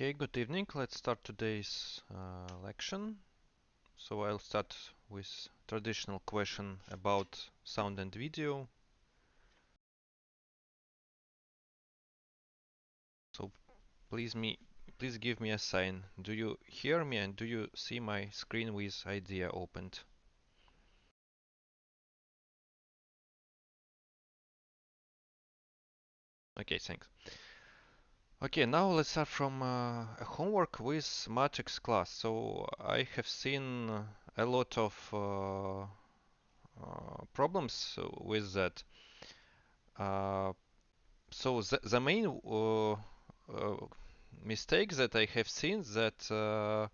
Okay, good evening. Let's start today's lection. So I'll start with traditional question about sound and video. So please give me a sign. Do you hear me and do you see my screen with IDEA opened? Okay, thanks. Okay, now let's start from a homework with matrix class. So I have seen a lot of problems with that. So the main mistake that I have seen that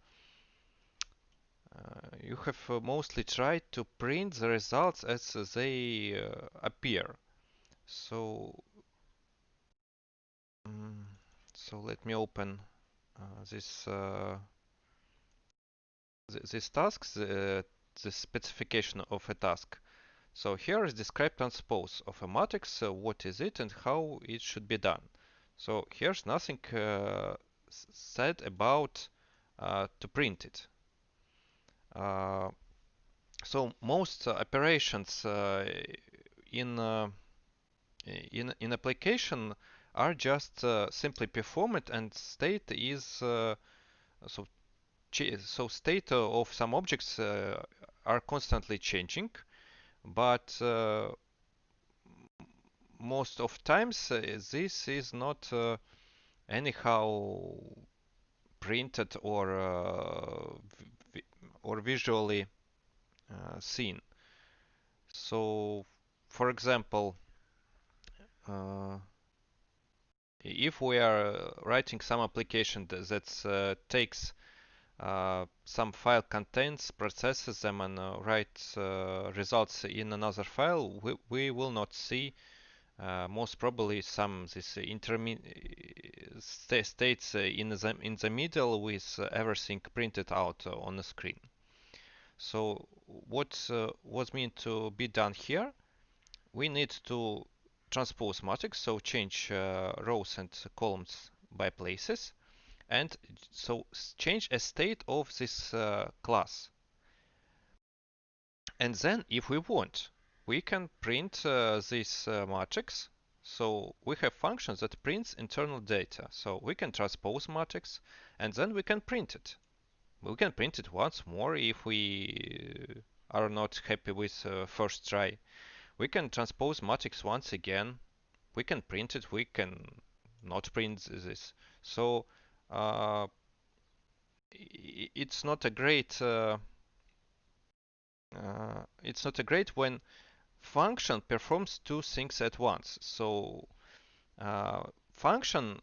you have mostly tried to print the results as they appear. So, mm, so let me open this this task, the specification of a task. So here is describe transpose of a matrix, what is it and how it should be done. So here's nothing said about to print it. So most operations in in application are just simply performed and state is so so state of some objects are constantly changing, but most of times this is not anyhow printed or visually seen. So, for example, uh, if we are writing some application that takes some file contents, processes them, and writes results in another file, we will not see most probably some this states in the middle with everything printed out on the screen. So what was meant to be done here? We need to transpose matrix, so change rows and columns by places, and so change a state of this class. And then if we want, we can print this matrix. So we have functions that prints internal data. So we can transpose matrix and then we can print it. We can print it once more if we are not happy with first try. We can transpose matrix once again. We can print it. We can not print this. So it's not a great when function performs two things at once. So function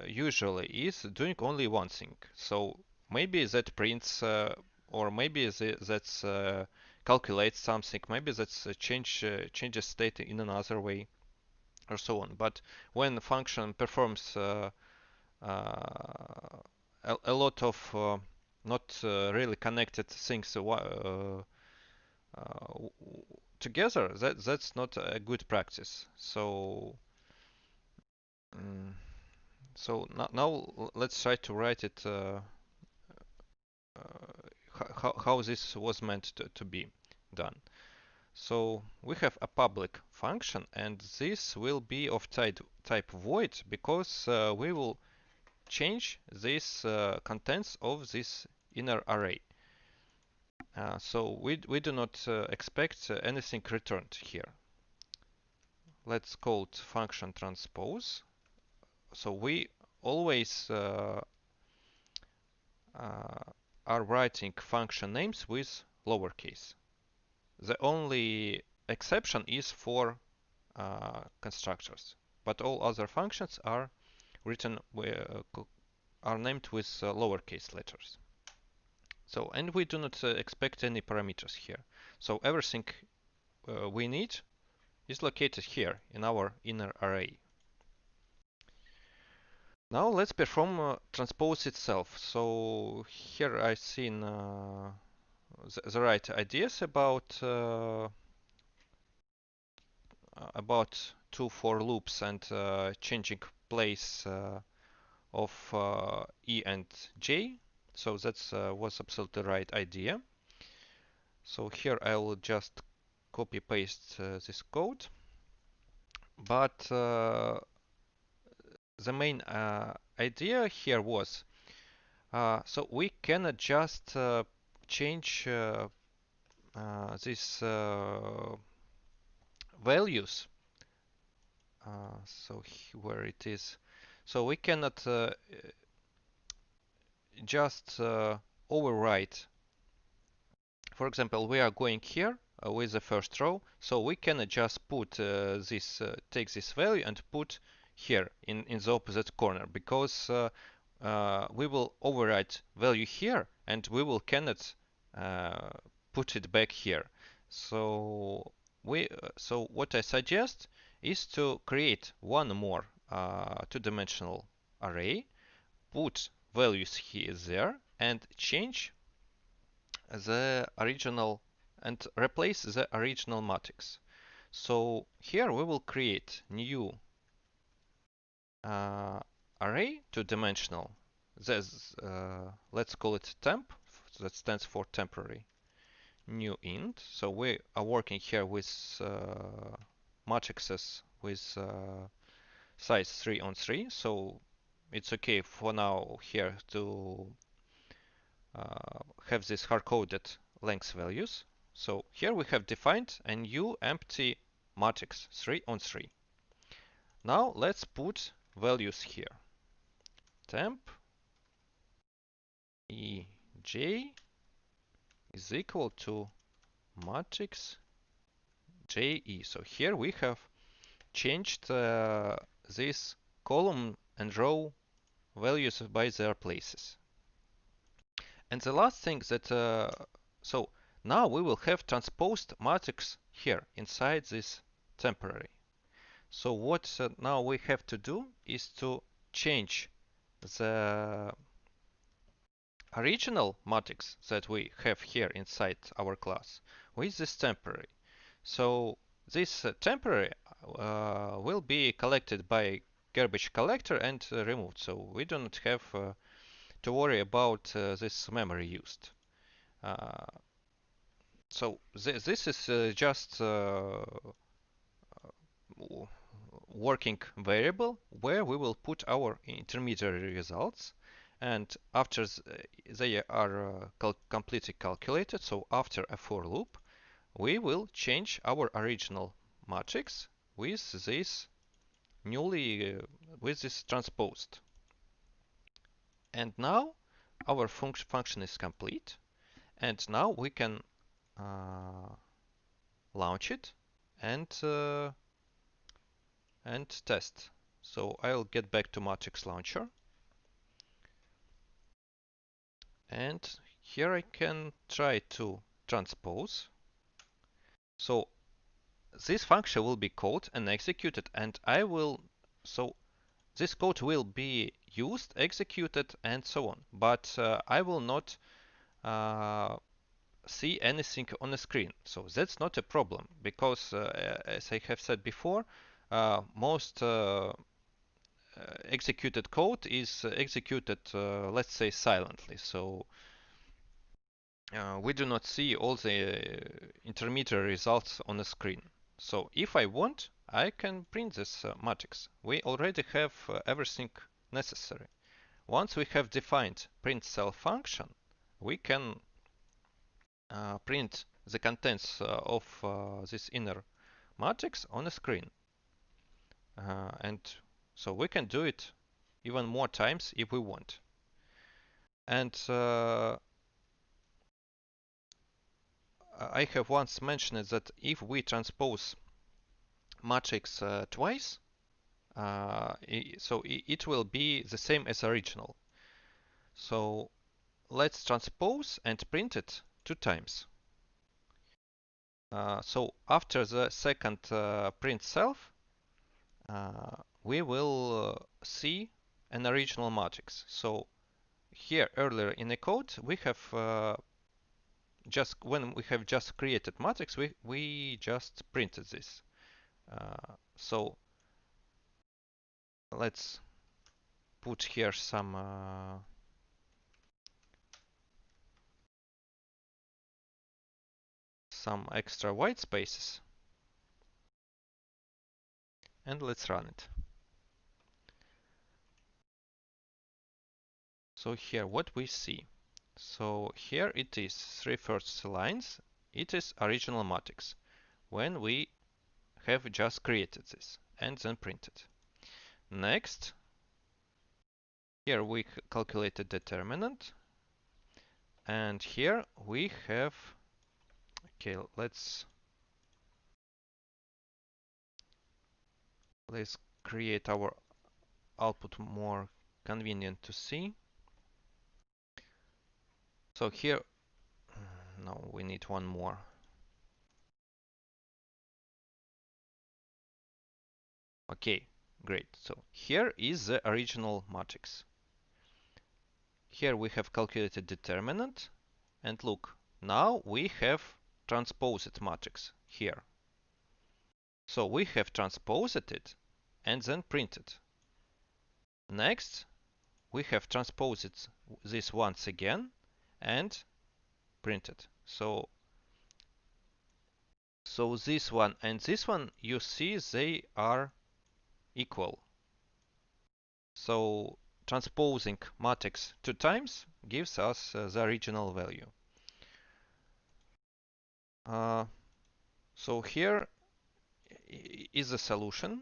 usually is doing only one thing. So maybe that prints or maybe that's calculates something. Maybe that's changes state in another way or so on. But when function performs a lot of not really connected things together, that's not a good practice. So mm, now let's try to write it how this was meant to be done. So we have a public function, and this will be of type void because we will change this contents of this inner array. So we do not expect anything returned here. Let's call it function transpose. So we always are writing function names with lowercase. The only exception is for constructors, but all other functions are written are named with lowercase letters. So, and we do not expect any parameters here. So everything we need is located here in our inner array. Now let's perform transpose itself. So here I've seen the right ideas about two for loops and changing place of E and J. So that was absolutely the right idea. So here I will just copy paste this code. But the main idea here was so we cannot just change these values. So where it is, so we cannot just overwrite. For example, we are going here with the first row, so we cannot just put take this value and put here in the opposite corner, because we will overwrite value here and we will cannot put it back here. So so what I suggest is to create one more two-dimensional array, put values here there, and change the original and replace the original matrix. So here we will create new array, two-dimensional. Let's call it temp. That stands for temporary. New int. So we are working here with matrices with size 3 on 3. So it's okay for now here to have this hard-coded length values. So here we have defined a new empty matrix 3 on 3. Now let's put values here. Temp EJ is equal to matrix JE. So here we have changed this column and row values by their places. And the last thing that so now we will have transposed matrix here inside this temporary. So what now we have to do is to change the original matrix that we have here inside our class with this temporary. So this temporary will be collected by garbage collector and removed. So we do not have to worry about this memory used. So this is just working variable where we will put our intermediary results, and after they are completely calculated, so after a for loop, we will change our original matrix with this with this transposed. And now our function is complete, and now we can launch it and test. So I'll get back to matrix launcher, and here I can try to transpose. So this function will be called and executed, and so this code will be used, executed, and so on. But I will not see anything on the screen. So that's not a problem, because as I have said before, most executed code is executed, let's say, silently. So we do not see all the intermediary results on the screen. So if I want, I can print this matrix. We already have everything necessary. Once we have defined print cell function, we can print the contents of this inner matrix on the screen. And so we can do it even more times if we want. And I have once mentioned that if we transpose matrix twice, so it will be the same as original. So let's transpose and print it 2 times. So after the second print self, we will see an original matrix. So here earlier in the code, we have when we have just created matrix, we just printed this. So let's put here some extra white spaces, and let's run it. So here what we see. So here it is 3 first lines. It is original matrix when we have just created this and then printed. Next, here we calculated determinant, and here we have, okay, let's create our output more convenient to see. So here, no, we need one more. Okay, great. So here is the original matrix. Here we have calculated determinant, and look, now we have transposed matrix here. So we have transposed it and then printed. Next, we have transposed this once again and printed. So this one and this one, you see they are equal. So transposing matrix 2 times gives us the original value. So here is the solution.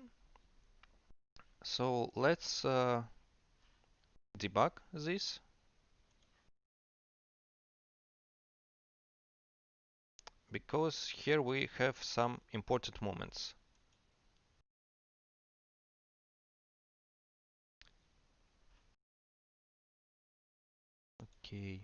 So let's debug this. Because here we have some important moments. Okay.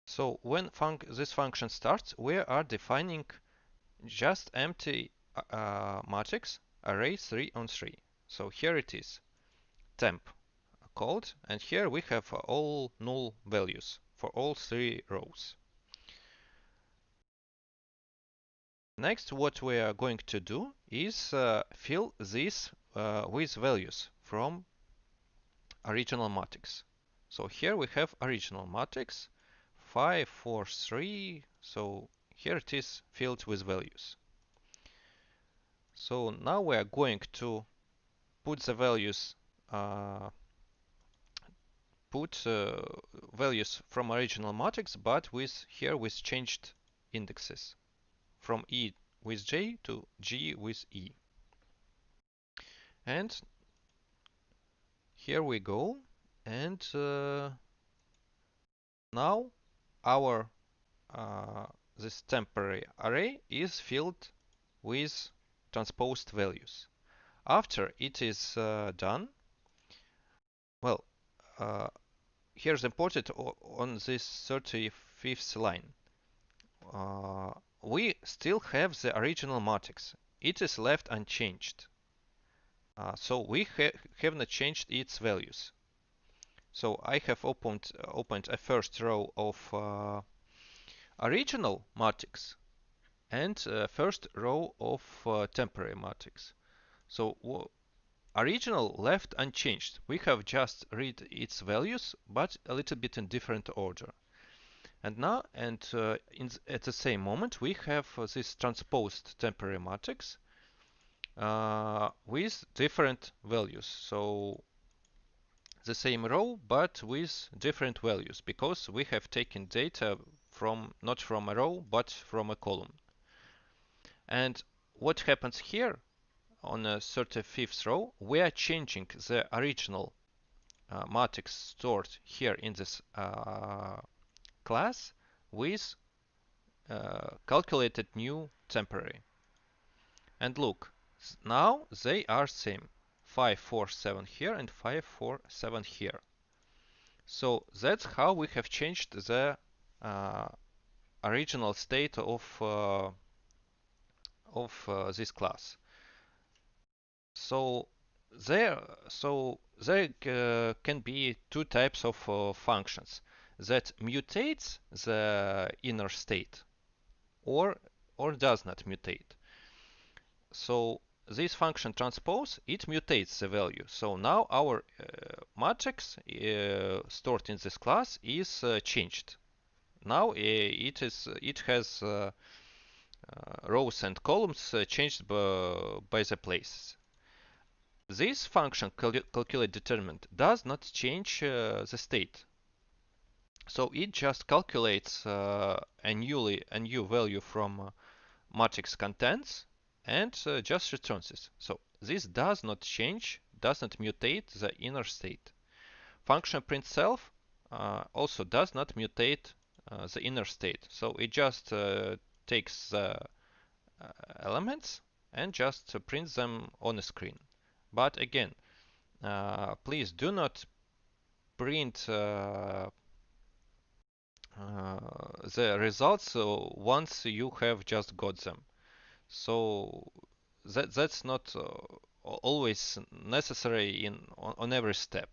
So when this function starts, we are defining just empty matrix array 3 on 3. So here it is, temp called, and here we have all null values for all 3 rows. Next, what we are going to do is fill this with values from original matrix. So here we have original matrix 5, 4, 3. So here it is filled with values. So now we are going to put the values values from original matrix, but with changed indexes from E with J to G with E. And here we go, and now our this temporary array is filled with transposed values. After it is done, well, here's important on this 35th line. We still have the original matrix. It is left unchanged. So we have not changed its values. So I have opened a first row of original matrix and first row of temporary matrix. So original left unchanged. We have just read its values, but a little bit in different order. And now, at the same moment, we have this transposed temporary matrix with different values. So the same row, but with different values, because we have taken data from not from a row, but from a column. And what happens here on the 35th row, we are changing the original matrix stored here in this class with calculated new temporary. And look, now they are same. 5, 4, 7 here and 5, 4, 7 here. So that's how we have changed the original state of this class. So there can be 2 types of functions that mutates the inner state, or or does not mutate. So this function transpose, it mutates the value. So now our matrix stored in this class is changed. Now it has rows and columns changed by the places. This function calculate determinant does not change the state. So it just calculates a new value from matrix contents and just returns this. So this does not change, does not mutate the inner state. Function print self also does not mutate the inner state. So it just takes the elements and just prints them on the screen. But again, please do not print the results once you have just got them. So that's not always necessary on every step.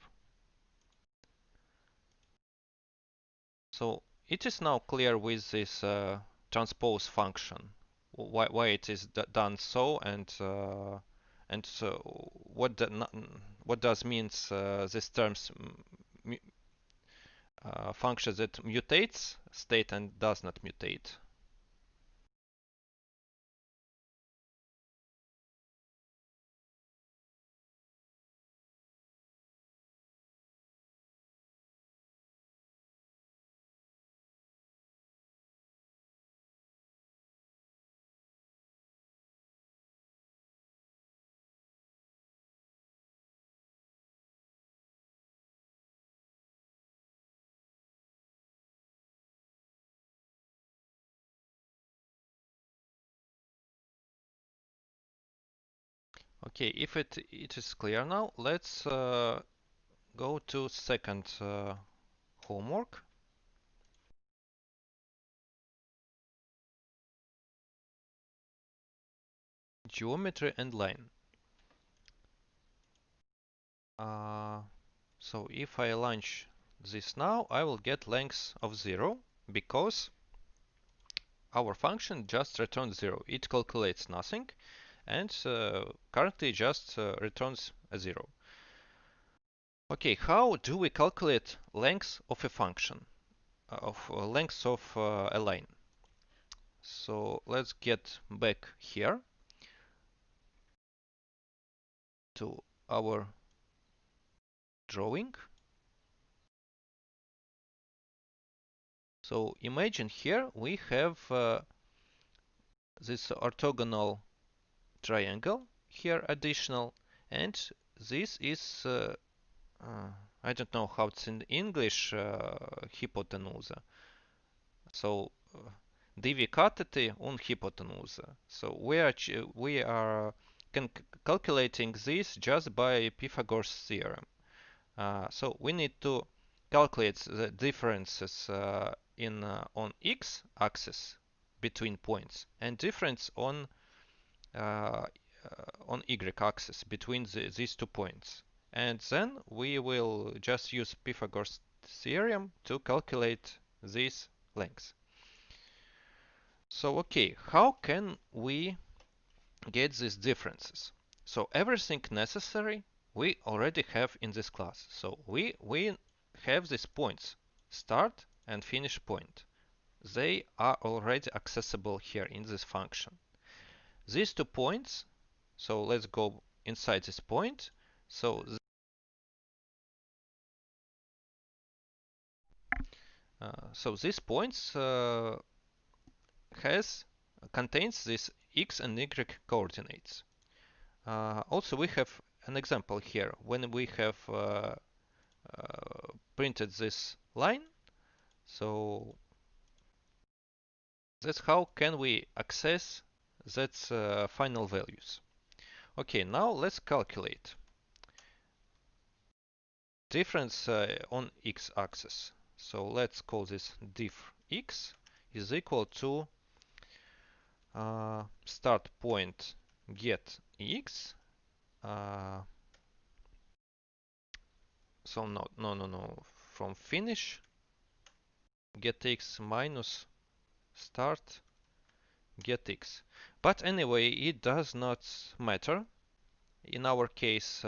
So it is now clear with this transpose function why it is done so, and so what does means this terms function that mutates state and does not mutate. Okay, if it is clear now, let's go to second homework. Geometry and line. So if I launch this now, I will get length of 0 because our function just returns 0. It calculates nothing and currently just returns a 0. Okay, how do we calculate length of a function, of length of a line? So let's get back here to our drawing. So imagine here we have this orthogonal triangle here additional, and this is I don't know how it's in English, hypotenusa. So divi catheti un hypotenusa. So we are calculating this just by Pythagoras theorem. So we need to calculate the differences on x-axis between points and difference on y-axis between these 2 points. And then we will just use Pythagoras theorem to calculate this length. So okay, how can we get these differences? So everything necessary we already have in this class. So we have these points, start and finish point. They are already accessible here in this function. These 2 points, so let's go inside this point. So these points contains this x and y coordinates. Also, we have an example here when we have printed this line. So that's how can we access that final values. Okay, now let's calculate difference on x-axis. So let's call this diff x is equal to start point get x. So no, from finish get x minus start get x. But anyway, it does not matter. In our case,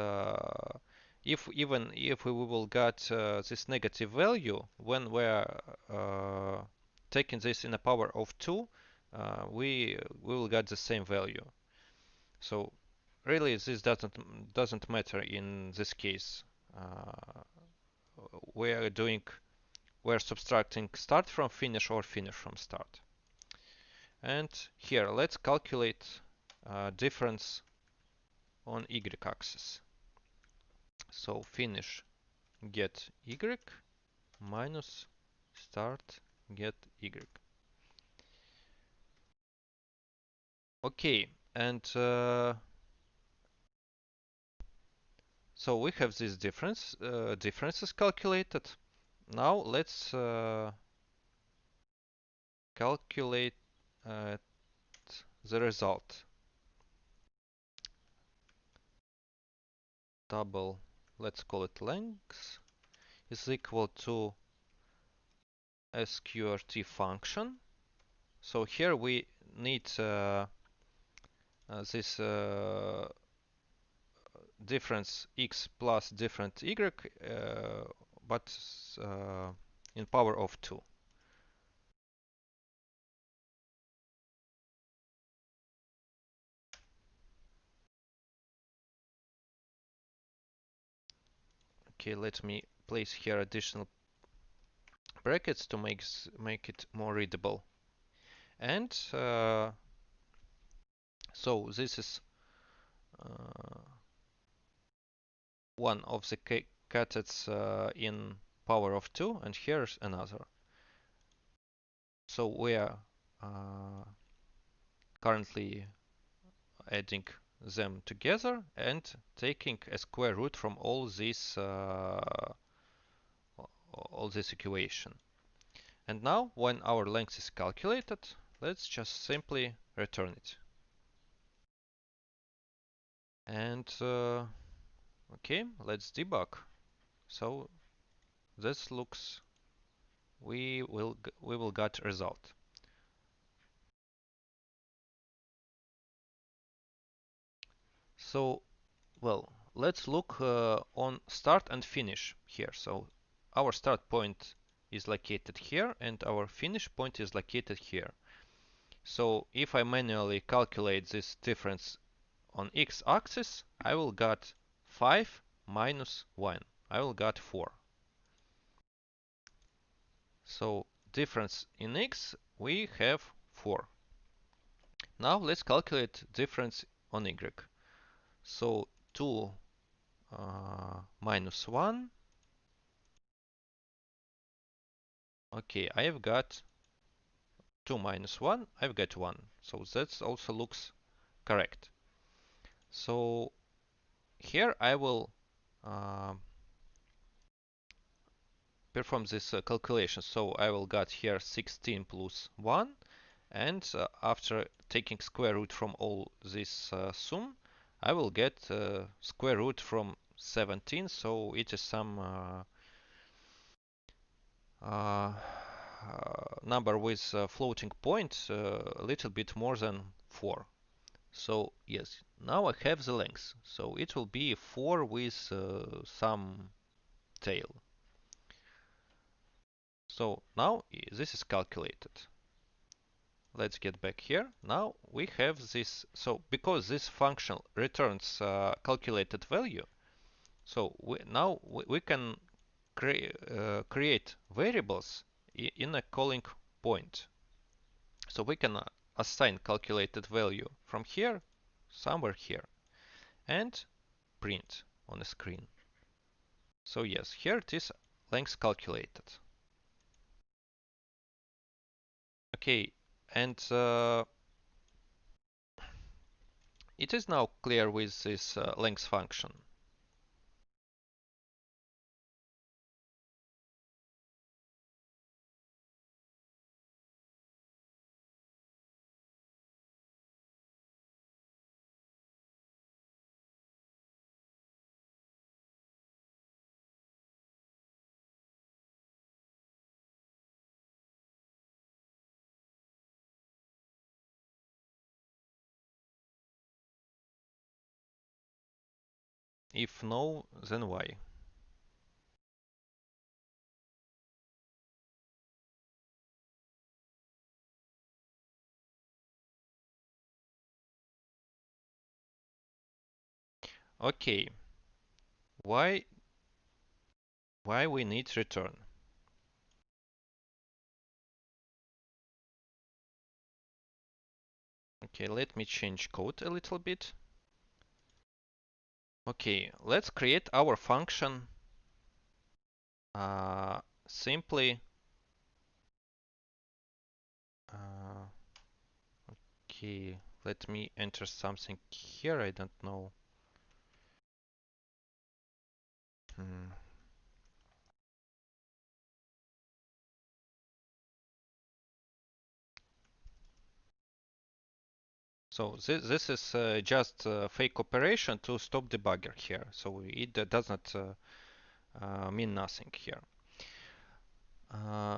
if even if we will get this negative value when we're taking this in a power of 2, we will get the same value. So really, this doesn't matter in this case. We're doing we're subtracting start from finish or finish from start. And here, let's calculate difference on y-axis. So finish get y minus start get y. Okay, and so we have this differences calculated. Now let's calculate the result. Double, let's call it length, is equal to SQRT function. So here we need this difference x plus different y, but in power of 2. Okay, let me place here additional brackets to make it more readable. And so this is one of the cathets in power of 2, and here's another. So we are currently adding them together and taking a square root from all this equation. And now when our length is calculated, let's just simply return it. And okay, let's debug. So this looks, we will get result. So well, let's look on start and finish here. So our start point is located here and our finish point is located here. So if I manually calculate this difference on x-axis, I will get 5 minus 1. I will get 4. So difference in x, we have 4. Now let's calculate difference on y. So 2 minus 1. Okay, I have got 2 minus 1, I've got 1. So that also looks correct. So here I will perform this calculation. So I will get here 16 plus 1, and after taking square root from all this sum, I will get square root from 17. So it is some number with floating point a little bit more than 4. So yes, now I have the length. So it will be 4 with some tail. So now this is calculated. Let's get back here. Now we have this. So because this function returns calculated value, so now we can create variables in a calling point. So we can assign calculated value from here, somewhere here, and print on the screen. So yes, here it is length calculated. Okay, and it is now clear with this length function. If no, then why? Okay, why we need return? Okay, let me change code a little bit. Okay, let's create our function simply. Uh, okay, let me enter something here. I don't know. Hmm. So this is just a fake operation to stop debugger here. So it does not mean nothing here. Uh,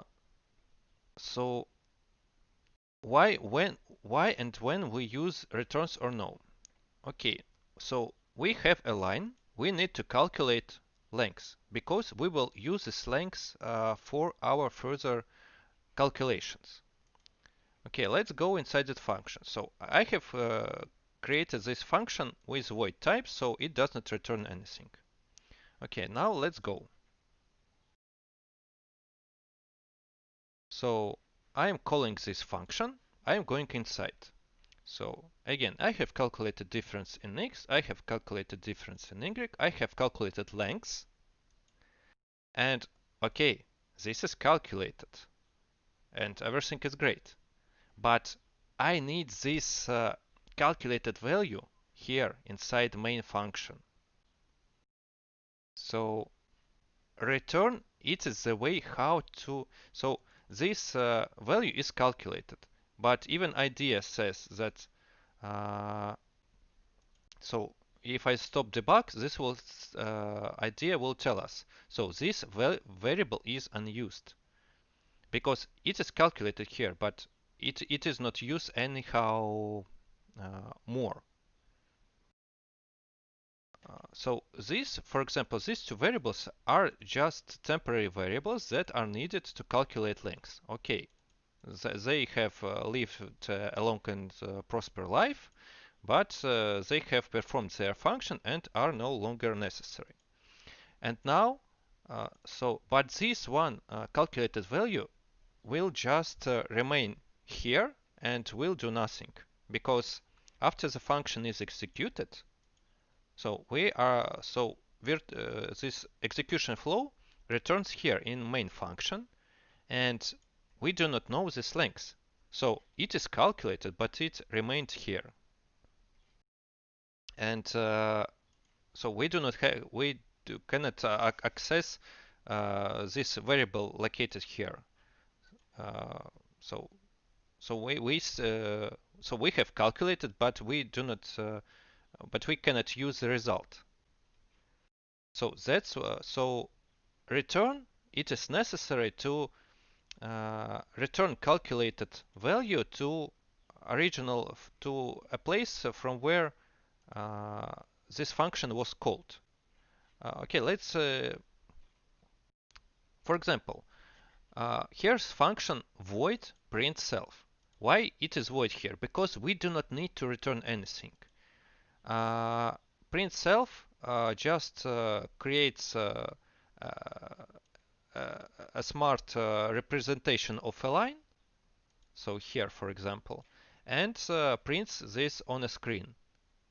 so why and when we use returns or no? Okay, so we have a line. We need to calculate length because we will use this length for our further calculations. Okay, let's go inside that function. So I have created this function with void type, so it does not return anything. Okay, now let's go. So I am calling this function. I am going inside. So again, I have calculated difference in x, I have calculated difference in y, I have calculated length, and okay, this is calculated, and everything is great. But I need this calculated value here inside main function. So return, it is the way how to, so this value is calculated, but even idea says that so if I stop debug, this will idea will tell us. So this variable is unused because it is calculated here, but it is not used anyhow more. So these, for example, these two variables are just temporary variables that are needed to calculate length. Okay, they have lived a long and prosper life, but they have performed their function and are no longer necessary. And now, but this one calculated value will just remain here and will do nothing because after the function is executed, so this execution flow returns here in main function, and we do not know this length. So it is calculated, but it remained here. And so cannot access this variable located here. Uh, so so we have calculated, but we do not, but we cannot use the result. So that's so return. It is necessary to return calculated value to original to a place from where this function was called. Okay, let's for example, here's function void print self. Why it is void here? Because we do not need to return anything. Print self just creates a smart representation of a line. So here, for example, and prints this on a screen.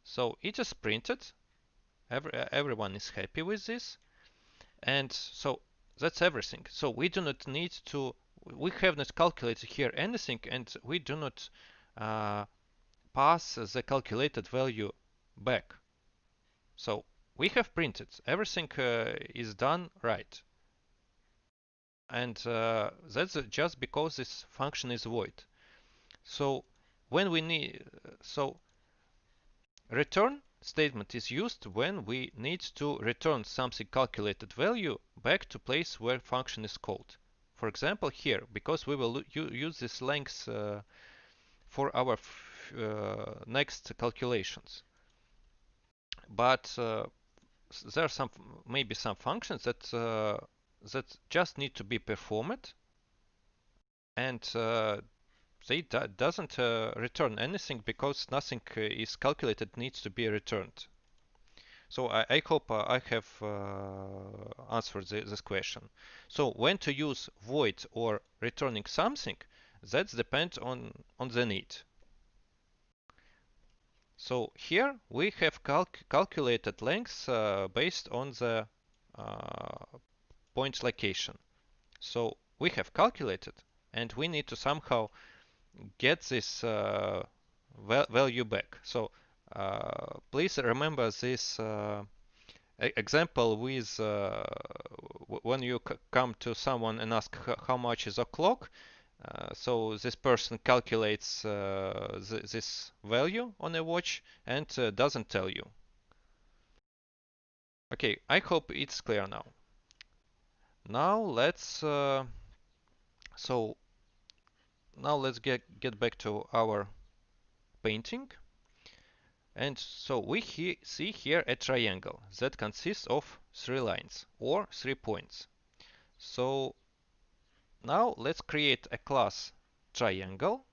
So it is printed. Everyone is happy with this. And so that's everything. So we do not need to, we have not calculated here anything, and we do not pass the calculated value back. So we have printed. Everything is done right. And that's just because this function is void. So when we need, so return statement is used when we need to return something calculated value back to place where function is called. For example, here, because we will use this length for our next calculations. But there are maybe some functions that just need to be performed, and they doesn't return anything because nothing is calculated needs to be returned. So I hope I have answered this question. So when to use void or returning something, that depends on the need. So here we have calculated length based on the uh, point location. So we have calculated, and we need to somehow get this value back. So please remember this example with when you come to someone and ask how much is a clock. So this person calculates this value on a watch and doesn't tell you. Okay, I hope it's clear now. Now let's so now let's get back to our painting. And so we see here a triangle that consists of 3 lines or 3 points. So now let's create a class triangle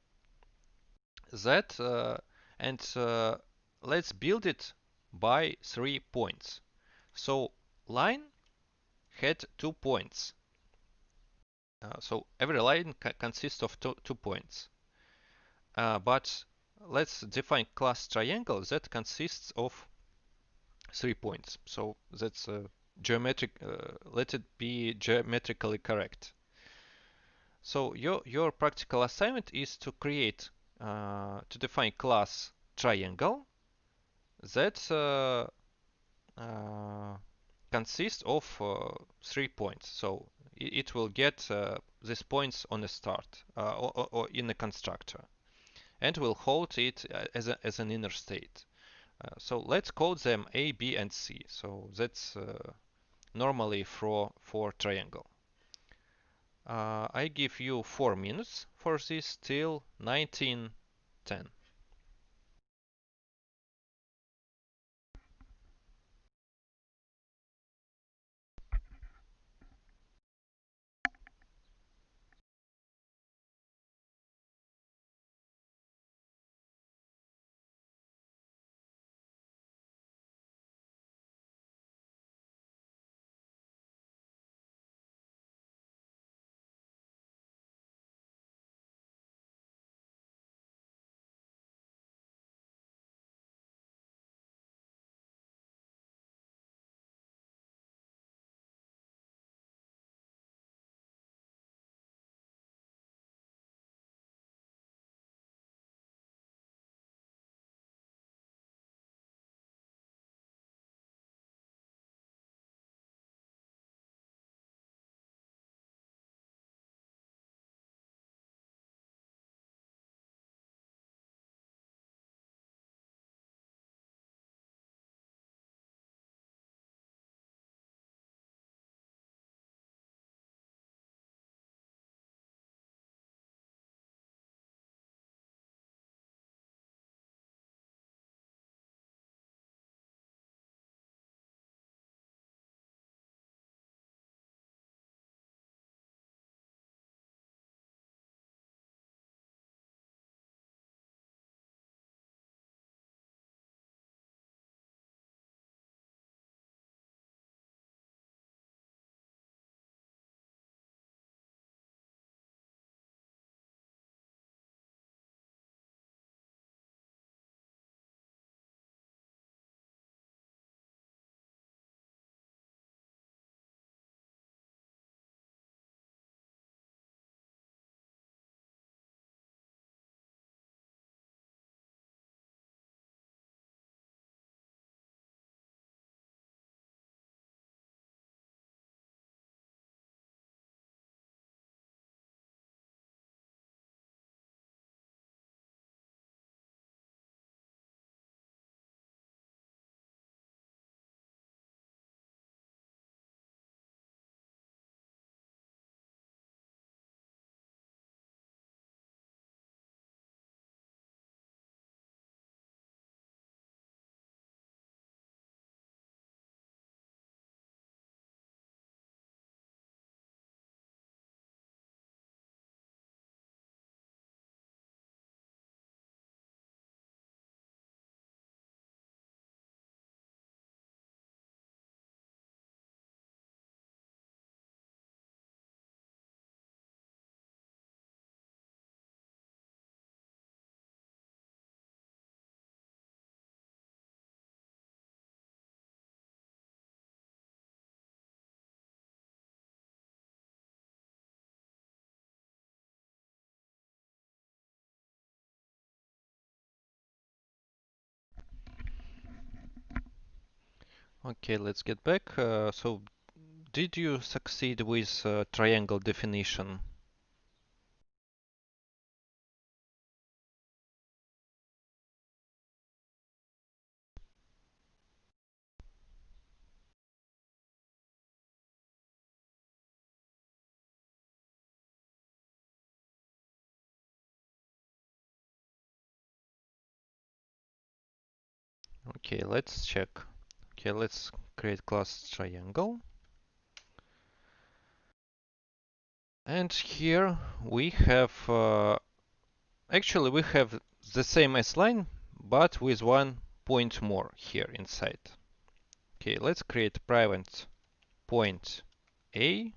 that and let's build it by 3 points. So line had 2 points. So every line consists of two points. But let's define class triangle that consists of 3 points. So that's geometric. Let it be geometrically correct. So your practical assignment is to create to define class triangle that consists of 3 points. So it will get these points on the start or in the constructor, and will hold it as an inner state. So let's call them A, B, and C. So that's normally for triangle. I give you 4 minutes for this till 1910. Okay, let's get back. So did you succeed with triangle definition? Okay, let's check. Okay, let's create class triangle. And here we have, actually we have the same S line, but with one point more here inside. Okay, let's create private point A,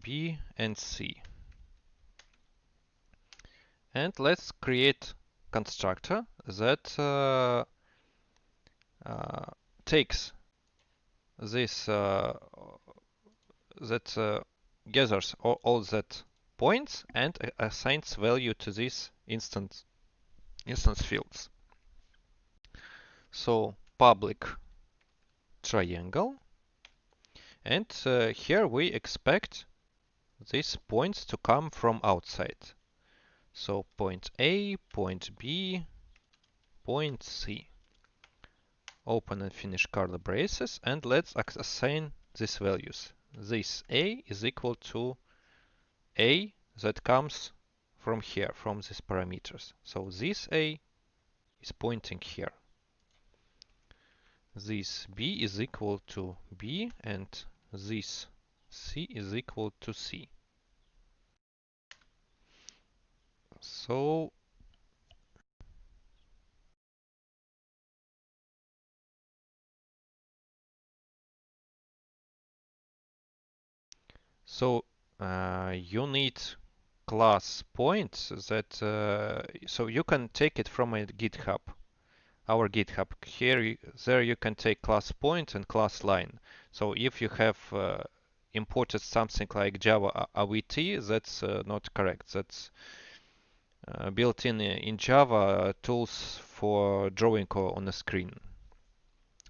B, and C. And let's create constructor that takes this gathers all that points and assigns value to these instance fields. So public triangle, and here we expect these points to come from outside. So point A, point B, point C. Open and finish curly braces, and let's assign these values. This A is equal to A that comes from here, from these parameters. So this A is pointing here. This B is equal to B, and this C is equal to C. So you need class points that so you can take it from a GitHub, our GitHub. There you can take class point and class line. So if you have imported something like JAVA8, that's not correct. That's built in Java tools for drawing on a screen.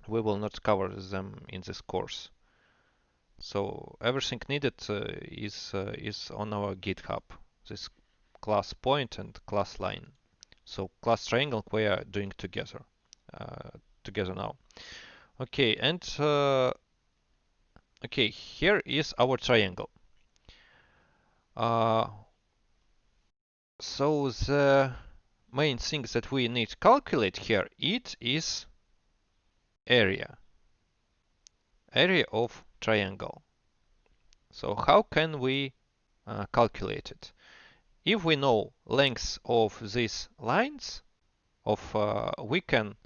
We will not cover them in this course. So everything needed is on our GitHub. This class point and class line. So class triangle we are doing together now. Okay, and okay, here is our triangle. Uh, so the main thing that we need to calculate here, it is area of triangle. So how can we calculate it? If we know length of these lines, we can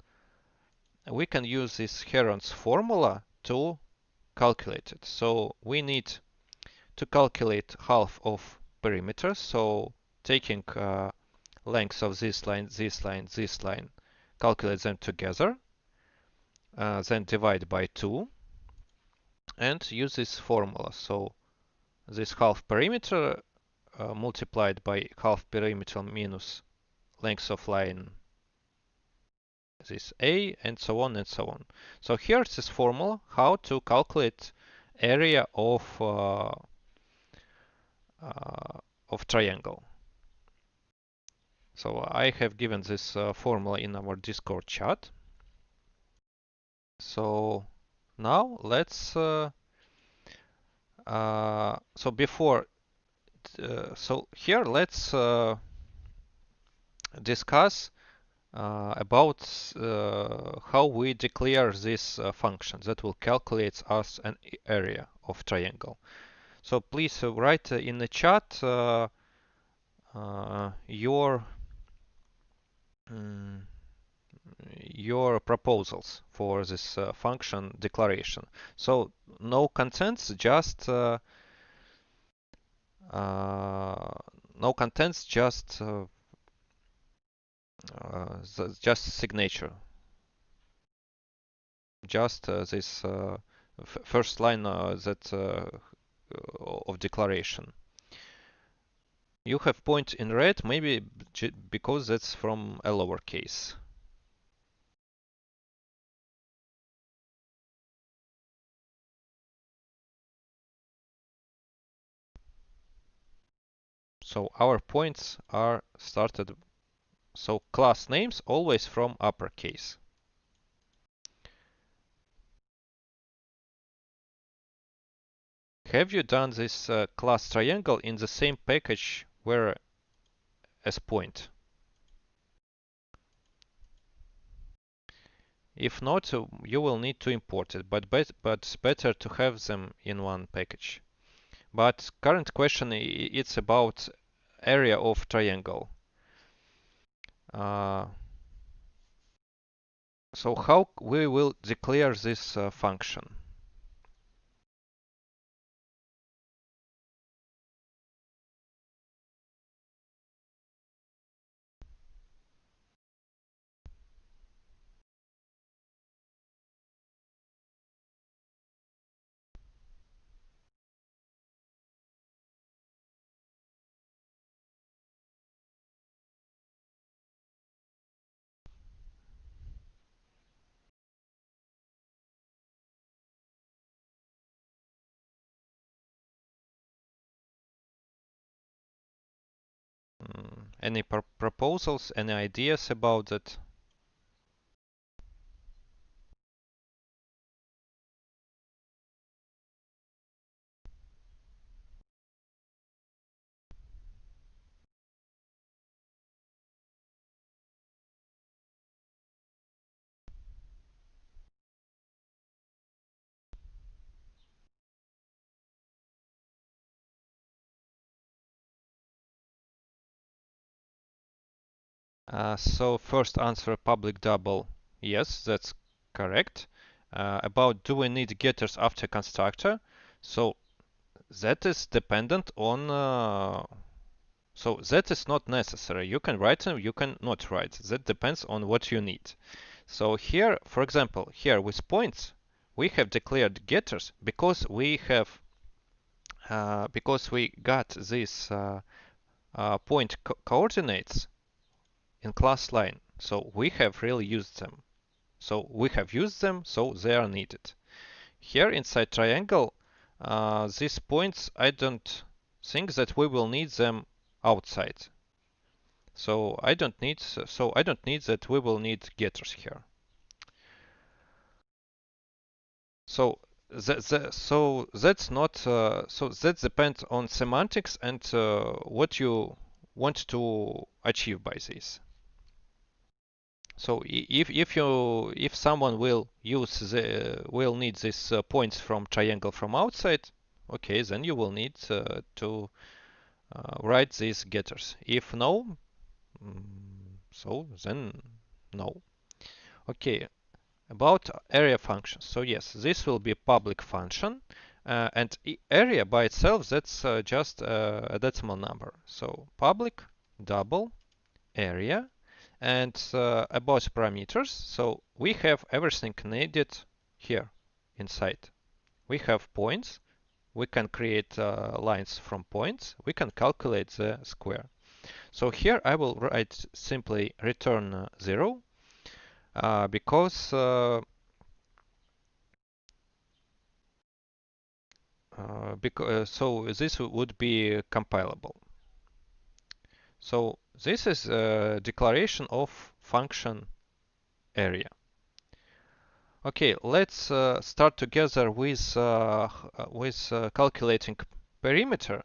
use this Heron's formula to calculate it. So we need to calculate half of perimeter. So taking length of this line, this line, this line, calculate them together, then divide by 2, and use this formula. So this half perimeter multiplied by half perimeter minus length of line, this A, and so on and so on. So here's this formula how to calculate area of triangle. So I have given this formula in our Discord chat. So now let's so before so here let's discuss about how we declare this function that will calculate us an area of triangle. So please write in the chat your your proposals for this function declaration. So no contents, just no contents, just signature, just this first line that of declaration. You have point in red, maybe because that's from a lowercase. So our points are started. So class names always from uppercase. Have you done this class triangle in the same package where as point? If not, you will need to import it, but better to have them in one package. But current question it's about area of triangle. Uh, so how we will declare this function? Any proposals, any ideas about that? So first answer public double. Yes, that's correct. About do we need getters after constructor? So that is dependent on. So that is not necessary. You can write them, you can not write. That depends on what you need. So here, for example, here with points, we have declared getters because we got these point coordinates in class line. So we have really used them. So we have used them, so they are needed. Here inside triangle, these points, I don't think that we will need them outside. So I don't need that we will need getters here. So that's not so that depends on semantics and what you want to achieve by this. So if someone will need these points from triangle from outside, okay, then you will need to write these getters. If no, so then no. Okay, about area functions. So yes, this will be a public function, and area by itself that's just a decimal number. So public double area. And about parameters, so we have everything needed here inside. We have points. We can create lines from points. We can calculate the square. So here I will write simply return 0 because so this would be compilable. So this is a declaration of function area. Okay, let's start together with calculating perimeter,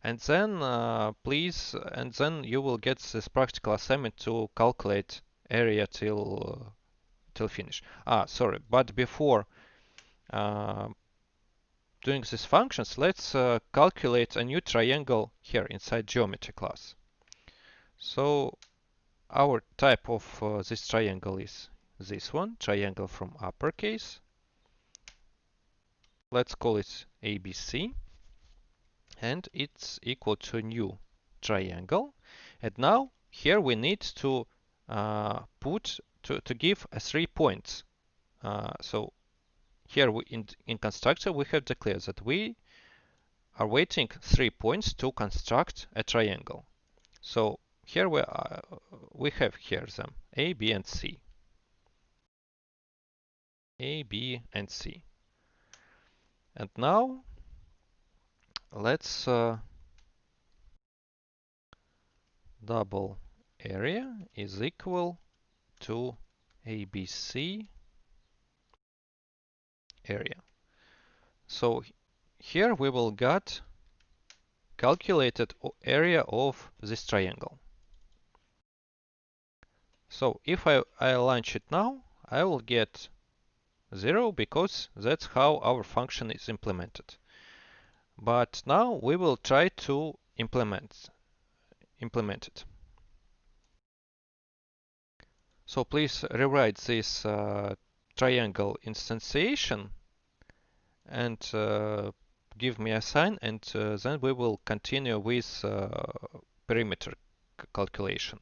and then and then you will get this practical assignment to calculate area till finish. Sorry, but before uh, doing these functions, let's calculate a new triangle here inside geometry class. So our type of this triangle is this one, triangle from uppercase. Let's call it ABC, and it's equal to new triangle. And now here we need to give 3 points. So here in constructor we have declared that we are waiting 3 points to construct a triangle. So here we have here them A, B, and C. A, B, and C. And now let's double area is equal to ABC area. So here we will get calculated area of this triangle. So if I launch it now, I will get 0 because that's how our function is implemented. But now we will try to implement it. So please rewrite this triangle instantiation and give me a sign, and then we will continue with perimeter calculation.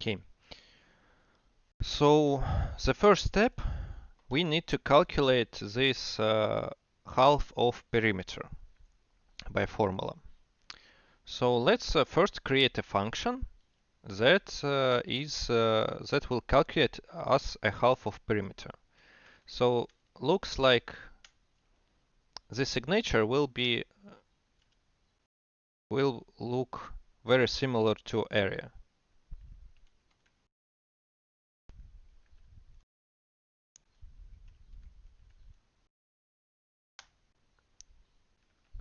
Okay. So the first step, we need to calculate this half of perimeter by formula. So let's first create a function that that will calculate us a half of perimeter. So looks like the signature will look very similar to area.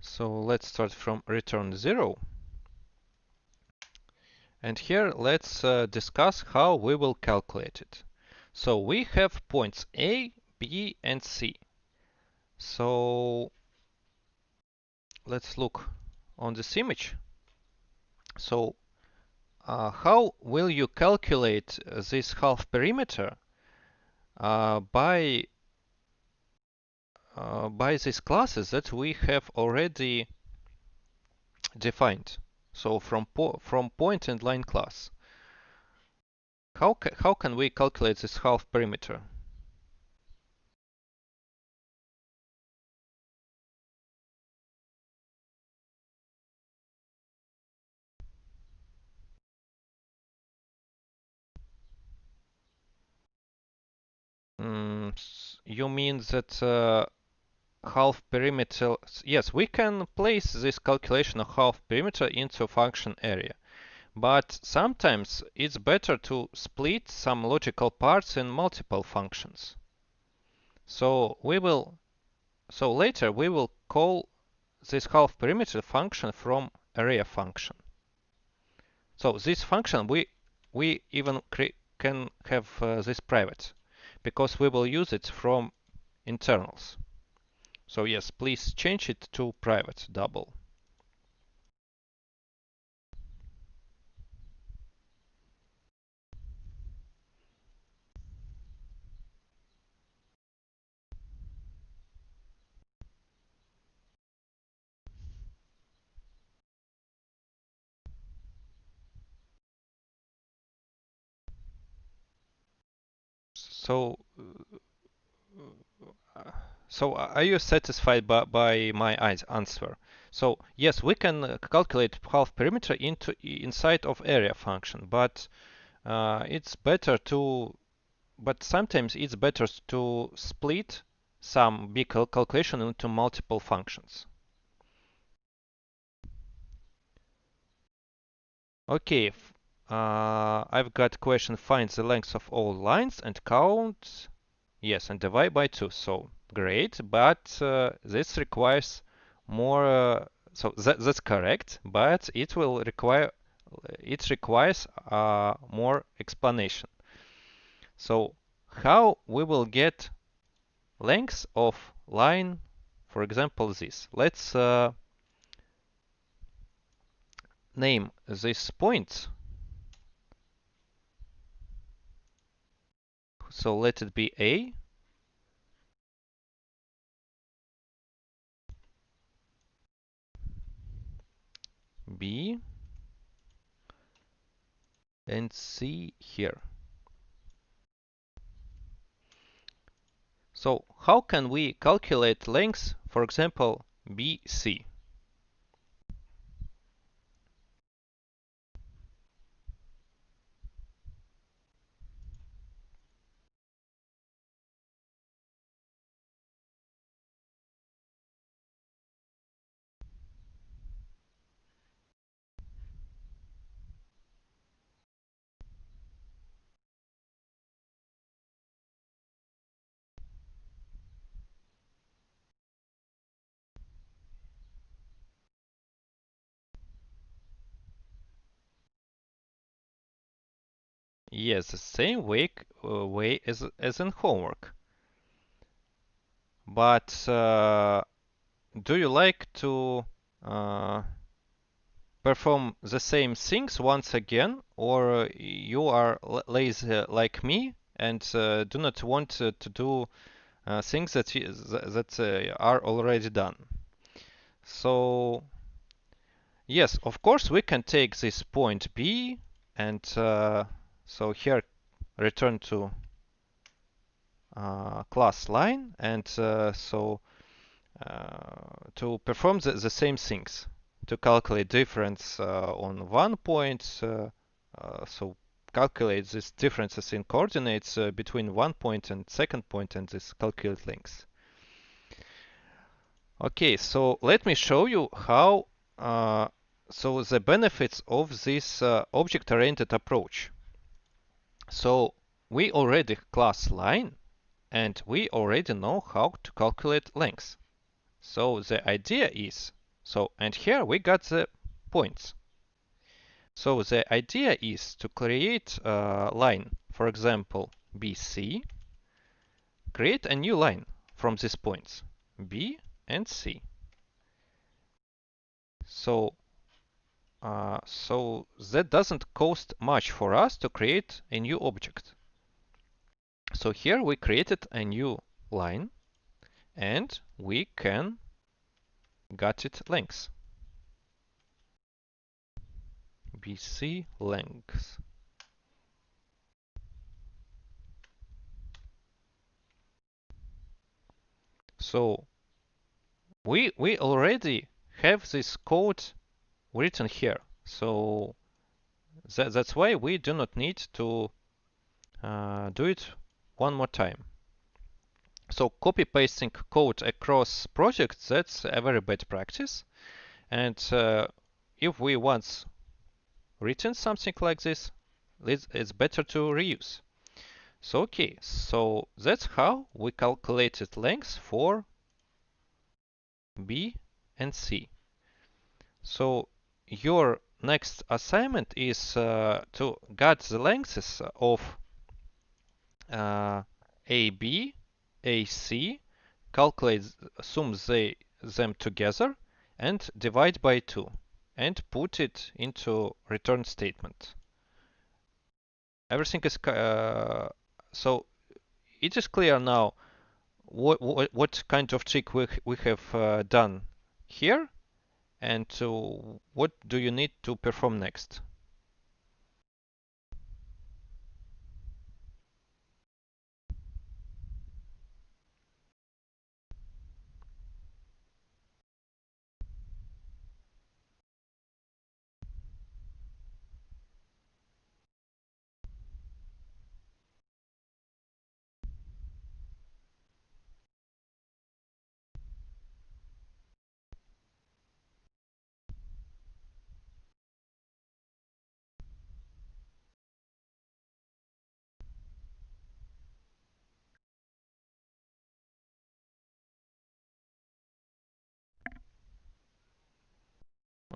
So let's start from return 0. And here let's discuss how we will calculate it. So we have points A, B, and C. So let's look on this image. So how will you calculate this half perimeter by these classes that we have already defined? So from point and line class. How can we calculate this half perimeter? You mean that half perimeter? Yes, we can place this calculation of half perimeter into function area. But sometimes it's better to split some logical parts in multiple functions. So later we will call this half perimeter function from area function. So this function we even can have this private because we will use it from internals. So yes, please change it to private double. So are you satisfied by my answer? So yes, we can calculate half perimeter inside of area function, but it's better to. But sometimes it's better to split some big calculation into multiple functions. Okay, I've got question, find the length of all lines and count, yes, and divide by 2. So great, but this requires more, so that's correct, but it will require, it requires more explanation. So how we will get length of line, for example, this. Let's name this point. So let it be A, B, and C here. So how can we calculate length, for example, BC? Yes, the same way as in homework. But do you like to uh, perform the same things once again, or you are lazy like me and do not want to do things that are already done? So yes, of course we can take this point B and so here return to class line and to perform the same things, to calculate difference on one point, so calculate these differences in coordinates between one point and second point and this calculate length. Okay, so let me show you how so the benefits of this object-oriented approach. So we already class line and we already know how to calculate length. So the idea is, so and here we got the points. So the idea is to create a line, for example, BC, create a new line from these points, B and C. So so that doesn't cost much for us to create a new object. So here we created a new line and we can get it length. BC length. So we already have this code written here. So that's why we do not need to do it one more time. So copy pasting code across projects, that's a very bad practice. And if we once written something like this, it's better to reuse. So okay, so that's how we calculated length for B and C. So your next assignment is to get the lengths of AB, AC, calculate, sum them together, and divide by 2, and put it into return statement. Everything is so it is clear now what kind of trick we have done here, and what do you need to perform next.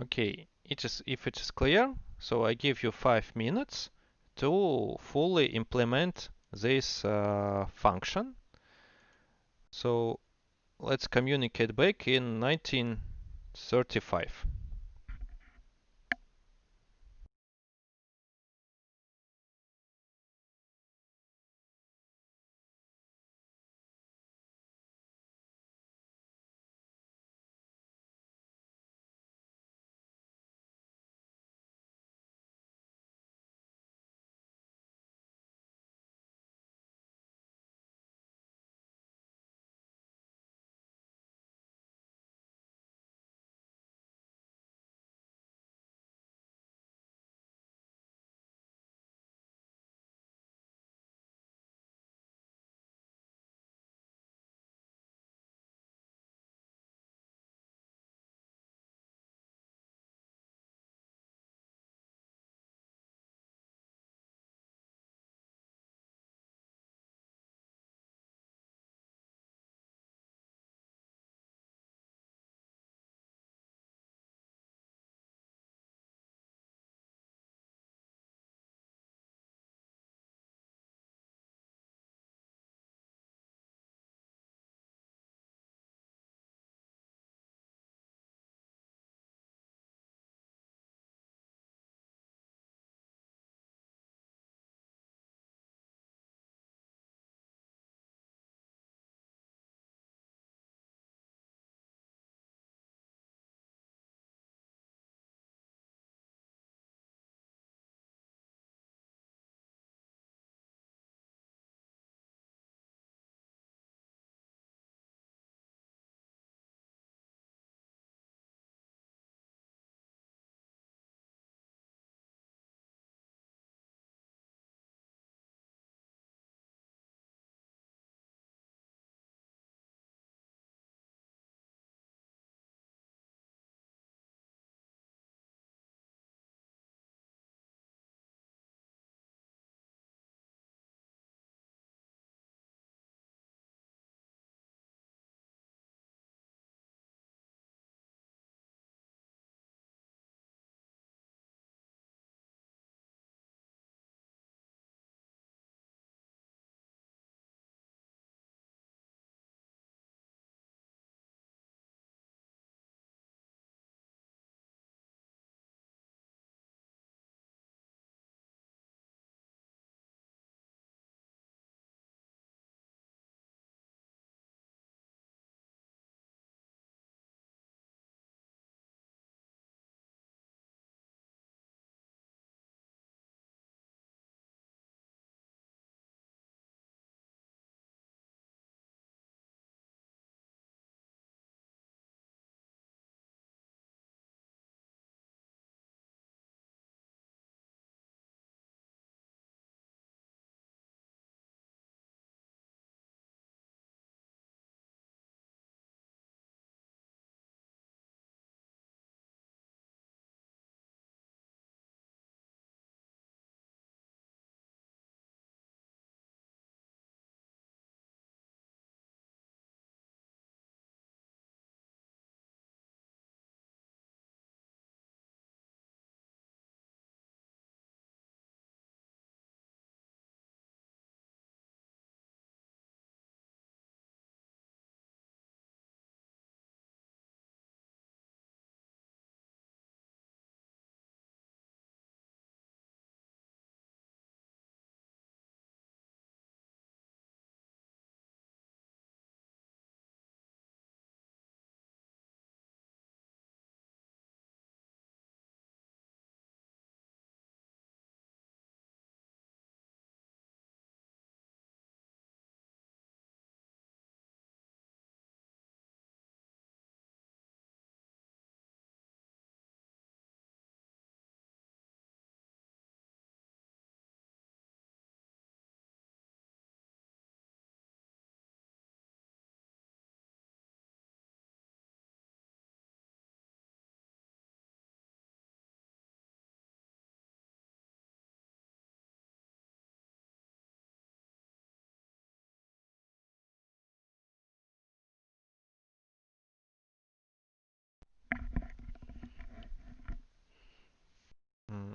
Okay, if it is clear, so I give you 5 minutes to fully implement this function. So let's communicate back in 1935.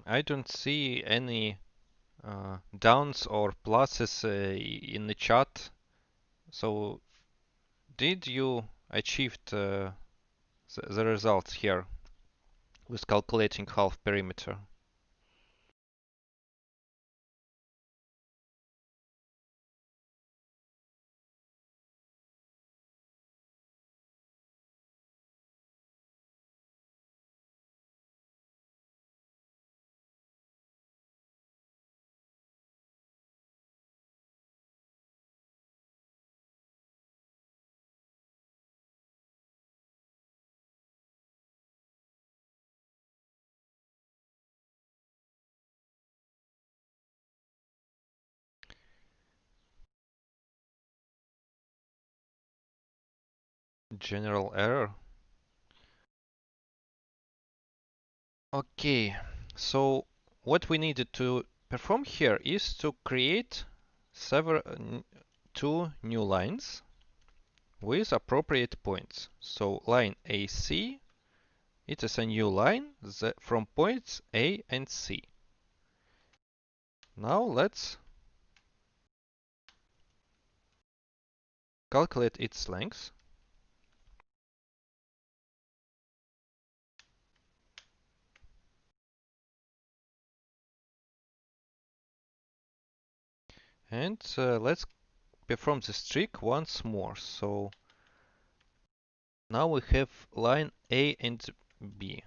I don't see any downs or pluses in the chat. So did you achieve the results here with calculating half perimeter? General error. Okay, so what we needed to perform here is to create several two new lines with appropriate points. So line AC, it is a new line from points A and C. Now let's calculate its length. And let's perform this trick once more. So now we have line A and B.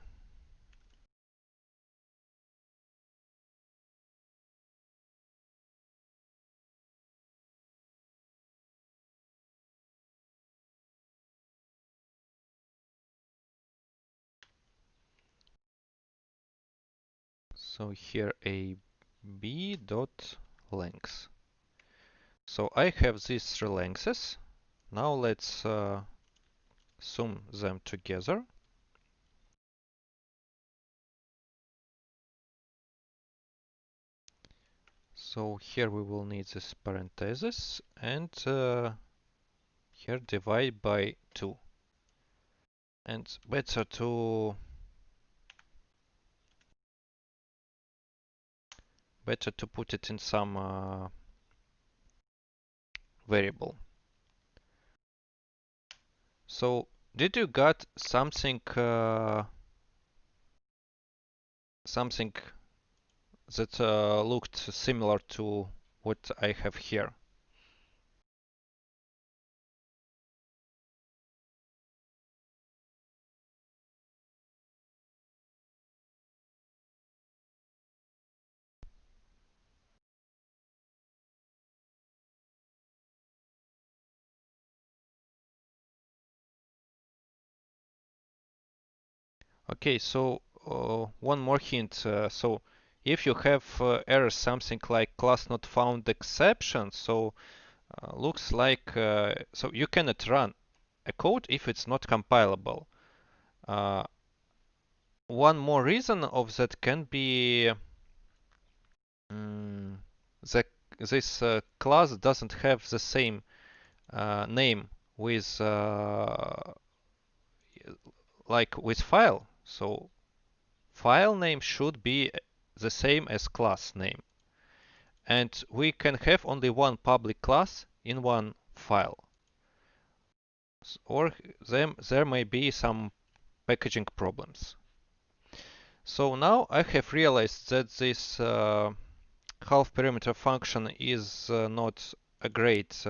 So here AB dot length. So I have these three lengths. Now let's sum them together. So here we will need this parenthesis and here divide by 2. And better to put it in some variable. So did you got something something that looked similar to what I have here? Okay, so one more hint. So if you have errors something like class not found exception, so looks like so you cannot run a code if it's not compilable. Uh, One more reason of that can be that this class doesn't have the same name with like with file. So file name should be the same as class name. And we can have only one public class in one file. Or there may be some packaging problems. So now I have realized that this half perimeter function is not a great,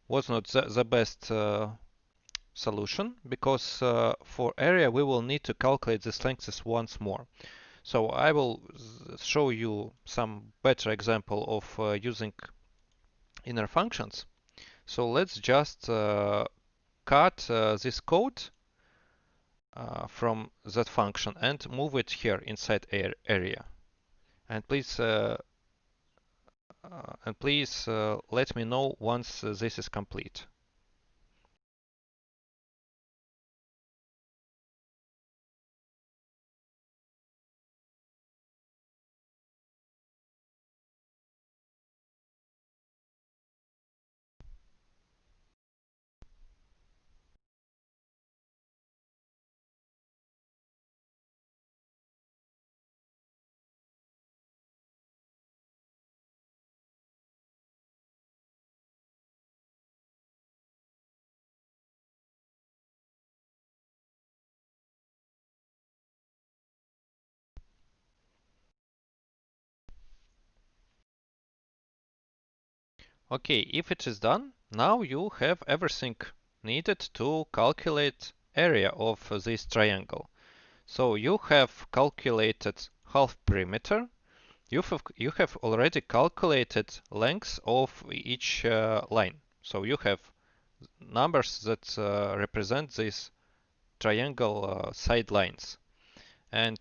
was not the best solution, because for area we will need to calculate this length once more. So I will show you some better example of using inner functions. So let's just cut this code from that function and move it here inside area. And please let me know once this is complete. Okay, if it is done, now you have everything needed to calculate area of this triangle. So you have calculated half perimeter. You have already calculated length of each line. So you have numbers that represent these triangle side lines. And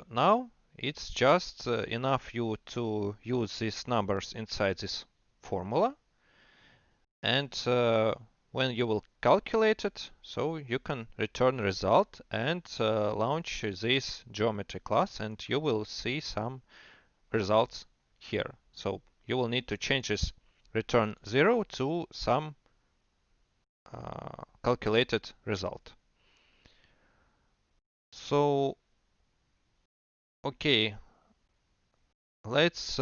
now it's just enough you to use these numbers inside this formula. And when you will calculate it, so you can return result and launch this geometry class, and you will see some results here. So you will need to change this return 0 to some calculated result. So okay, let's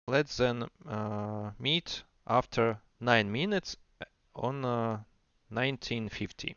let's then meet after 9 minutes on 1950.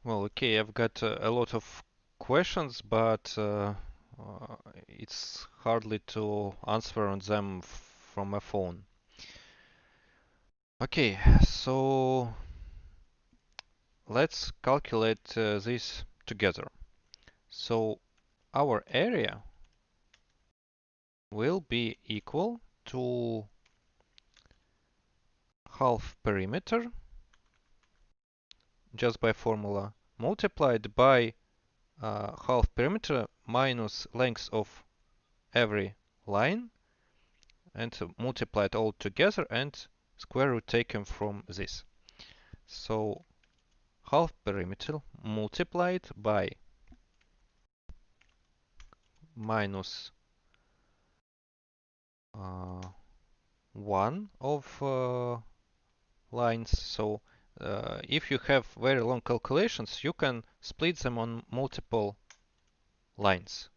Well, okay, I've got a lot of questions, but it's hardly to answer on them from a phone. Okay, so let's calculate this together. So our area will be equal to half perimeter, just by formula, multiplied by half perimeter minus length of every line, and multiplied all together, and square root taken from this. So half perimeter multiplied by minus 1 of lines. So if you have very long calculations, you can split them on multiple lines.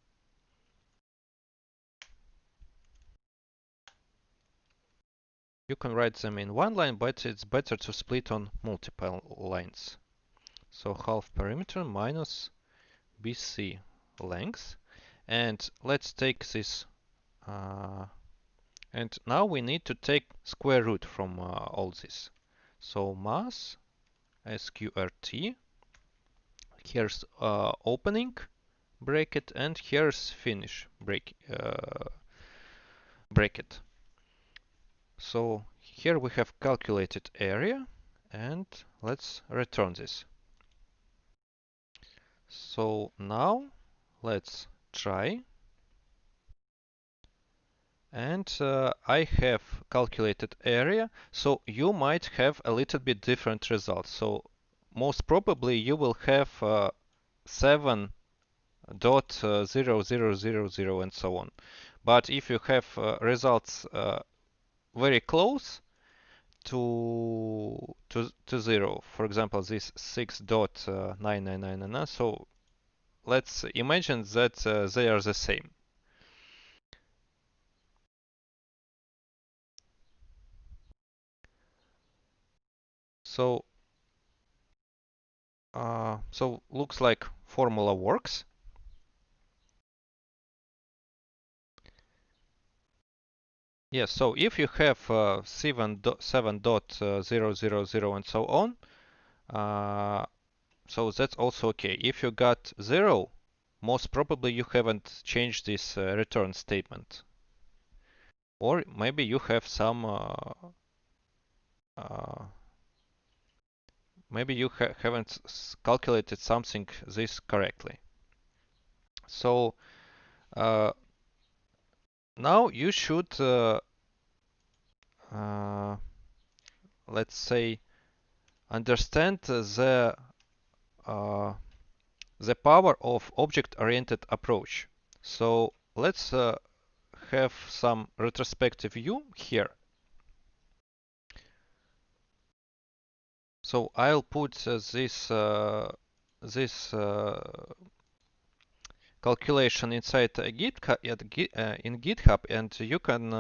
You can write them in one line, but it's better to split on multiple lines. So half perimeter minus BC length. And let's take this. And now we need to take square root from all this. So mass SQRT. Here's opening bracket, and here's finish bracket. So here we have calculated area, and let's return this. So now let's try. And I have calculated area, so you might have a little bit different results. So most probably you will have 7.0000 and so on. But if you have results very close to 0, for example, this 6.9999, so let's imagine that they are the same. So so looks like formula works. Yes, so if you have 7.000 and so on, so that's also okay. If you got 0, most probably you haven't changed this return statement. Or maybe you have some, maybe you haven't calculated something this correctly. So now you should, let's say, understand the power of object-oriented approach. So let's have some retrospective view here. So I'll put this calculation inside in GitHub, and you can